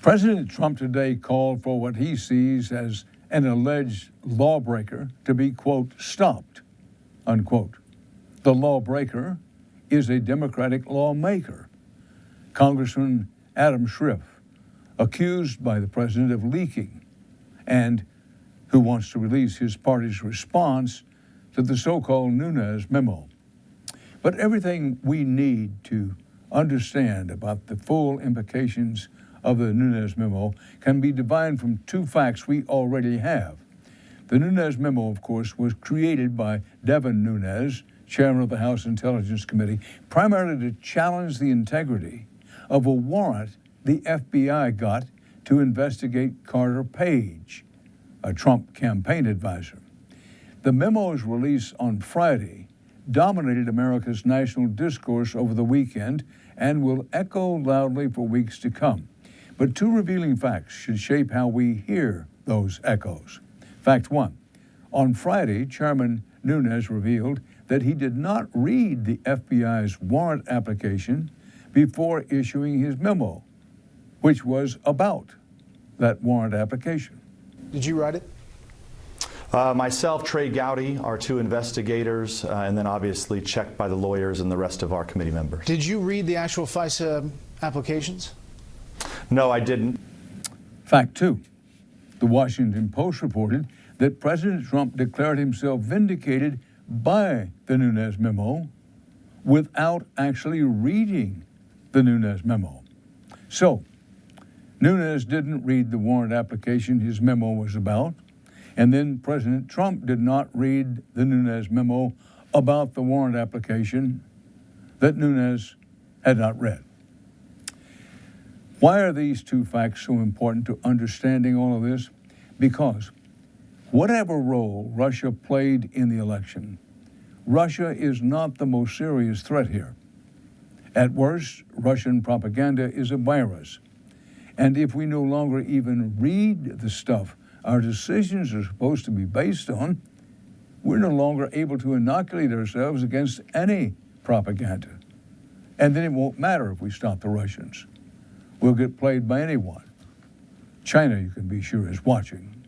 President Trump today called for what he sees as an alleged lawbreaker to be, quote, stopped, unquote. The lawbreaker is a Democratic lawmaker, Congressman Adam Schiff, accused by the president of leaking and who wants to release his party's response to the so-called Nunes memo. But everything we need to understand about the full implications of the Nunes memo can be divined from two facts we already have. The Nunes memo, of course, was created by Devin Nunes, chairman of the House Intelligence Committee, primarily to challenge the integrity of a warrant the FBI got to investigate Carter Page, a Trump campaign advisor. The memo's release on Friday dominated America's national discourse over the weekend and will echo loudly for weeks to come. But two revealing facts should shape how we hear those echoes. Fact one, on Friday, Chairman Nunes revealed that he did not read the FBI's warrant application before issuing his memo, which was about that warrant application. Did you write it? Myself, Trey Gowdy, our two investigators, and then obviously checked by the lawyers and the rest of our committee members. Did you read the actual FISA applications? No, I didn't. Fact two, the Washington Post reported that President Trump declared himself vindicated by the Nunes memo without actually reading the Nunes memo. So, Nunes didn't read the warrant application his memo was about, and then President Trump did not read the Nunes memo about the warrant application that Nunes had not read. Why are these two facts so important to understanding all of this? Because whatever role Russia played in the election, Russia is not the most serious threat here. At worst, Russian propaganda is a virus. And if we no longer even read the stuff our decisions are supposed to be based on, we're no longer able to inoculate ourselves against any propaganda. And then it won't matter if we stop the Russians. We'll get played by anyone. China, you can be sure, is watching.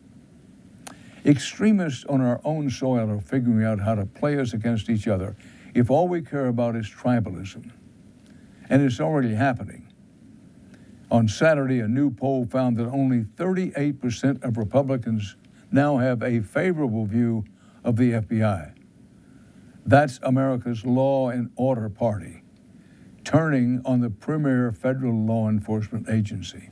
Extremists on our own soil are figuring out how to play us against each other if all we care about is tribalism. And it's already happening. On Saturday, a new poll found that only 38% of Republicans now have a favorable view of the FBI. That's America's law and order party, turning on the premier federal law enforcement agency.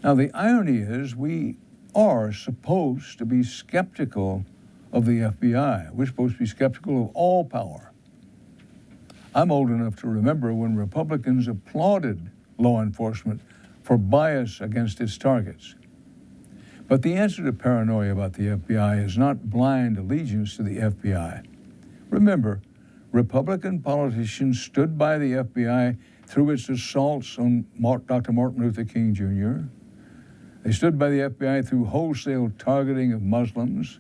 Now, the irony is we are supposed to be skeptical of the FBI. We're supposed to be skeptical of all power. I'm old enough to remember when Republicans applauded law enforcement for bias against its targets. But the answer to paranoia about the FBI is not blind allegiance to the FBI. Remember, Republican politicians stood by the FBI through its assaults on Dr. Martin Luther King Jr. They stood by the FBI through wholesale targeting of Muslims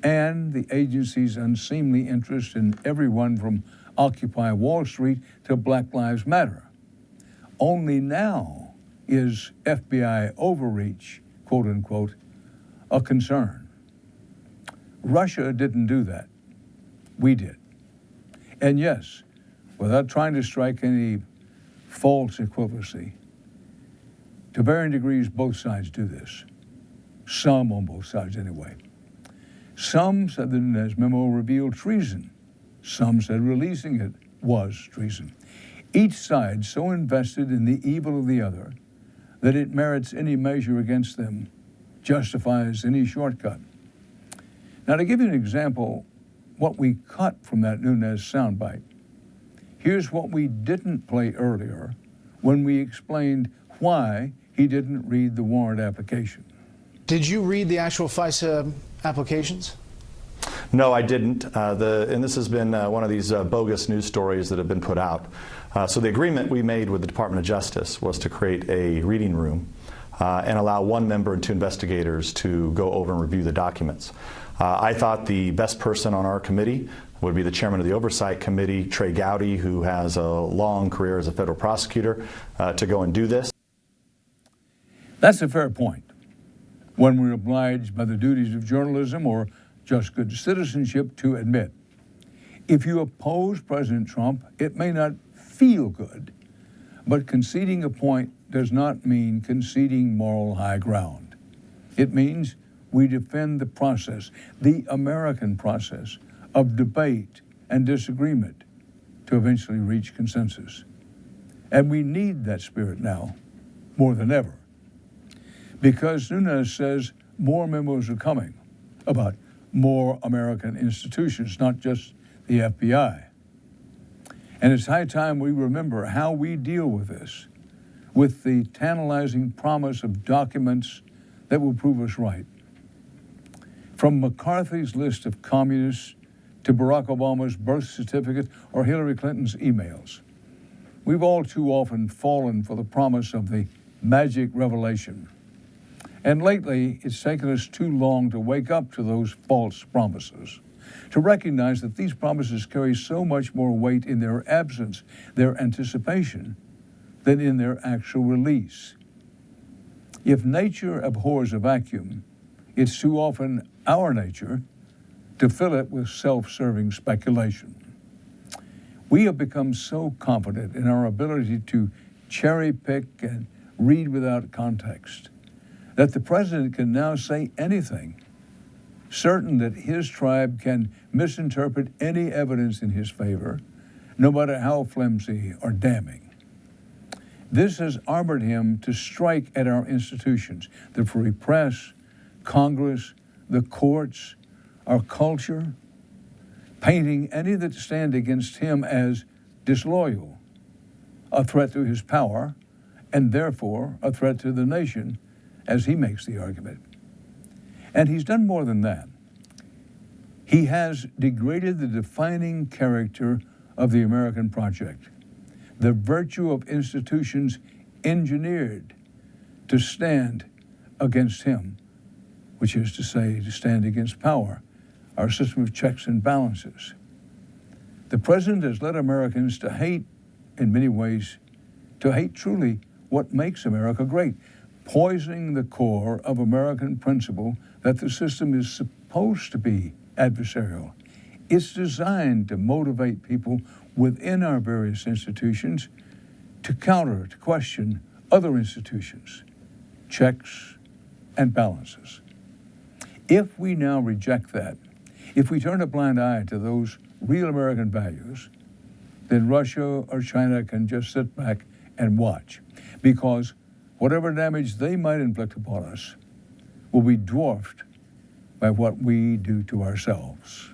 and the agency's unseemly interest in everyone from Occupy Wall Street to Black Lives Matter. Only now is FBI overreach, quote unquote, a concern. Russia didn't do that. We did. And yes, without trying to strike any false equivalency, to varying degrees, both sides do this. Some on both sides, anyway. Some said the Nunes memo revealed treason. Some said releasing it was treason. Each side so invested in the evil of the other that it merits any measure against them, justifies any shortcut. Now, to give you an example, what we cut from that Nunes soundbite, here's what we didn't play earlier when we explained why he didn't read the warrant application. Did you read the actual FISA applications? No, I didn't. And this has been one of these bogus news stories that have been put out. So the agreement we made with the Department of Justice was to create a reading room and allow one member and two investigators to go over and review the documents. I thought the best person on our committee would be the chairman of the Oversight Committee, Trey Gowdy, who has a long career as a federal prosecutor, to go and do this. That's a fair point. One we're obliged by the duties of journalism or just good citizenship to admit. If you oppose President Trump, it may not feel good, but conceding a point does not mean conceding moral high ground. It means we defend the process, the American process of debate and disagreement to eventually reach consensus. And we need that spirit now more than ever, because Nunes says more memos are coming about more American institutions, not just the FBI. And it's high time we remember how we deal with this, with the tantalizing promise of documents that will prove us right. From McCarthy's list of communists to Barack Obama's birth certificate or Hillary Clinton's emails, we've all too often fallen for the promise of the magic revelation. And lately, it's taken us too long to wake up to those false promises, to recognize that these promises carry so much more weight in their absence, their anticipation, than in their actual release. If nature abhors a vacuum, it's too often our nature to fill it with self-serving speculation. We have become so confident in our ability to cherry pick and read without context that the president can now say anything, certain that his tribe can misinterpret any evidence in his favor, no matter how flimsy or damning. This has armored him to strike at our institutions, the free press, Congress, the courts, our culture, painting any that stand against him as disloyal, a threat to his power, and therefore a threat to the nation, as he makes the argument. And he's done more than that. He has degraded the defining character of the American project, the virtue of institutions engineered to stand against him, which is to say, to stand against power, our system of checks and balances. The president has led Americans to hate, in many ways, to hate truly what makes America great, poisoning the core of American principle that the system is supposed to be adversarial. It's designed to motivate people within our various institutions to counter, to question other institutions, checks and balances. If we now reject that, if we turn a blind eye to those real American values, then Russia or China can just sit back and watch, because whatever damage they might inflict upon us will be dwarfed by what we do to ourselves.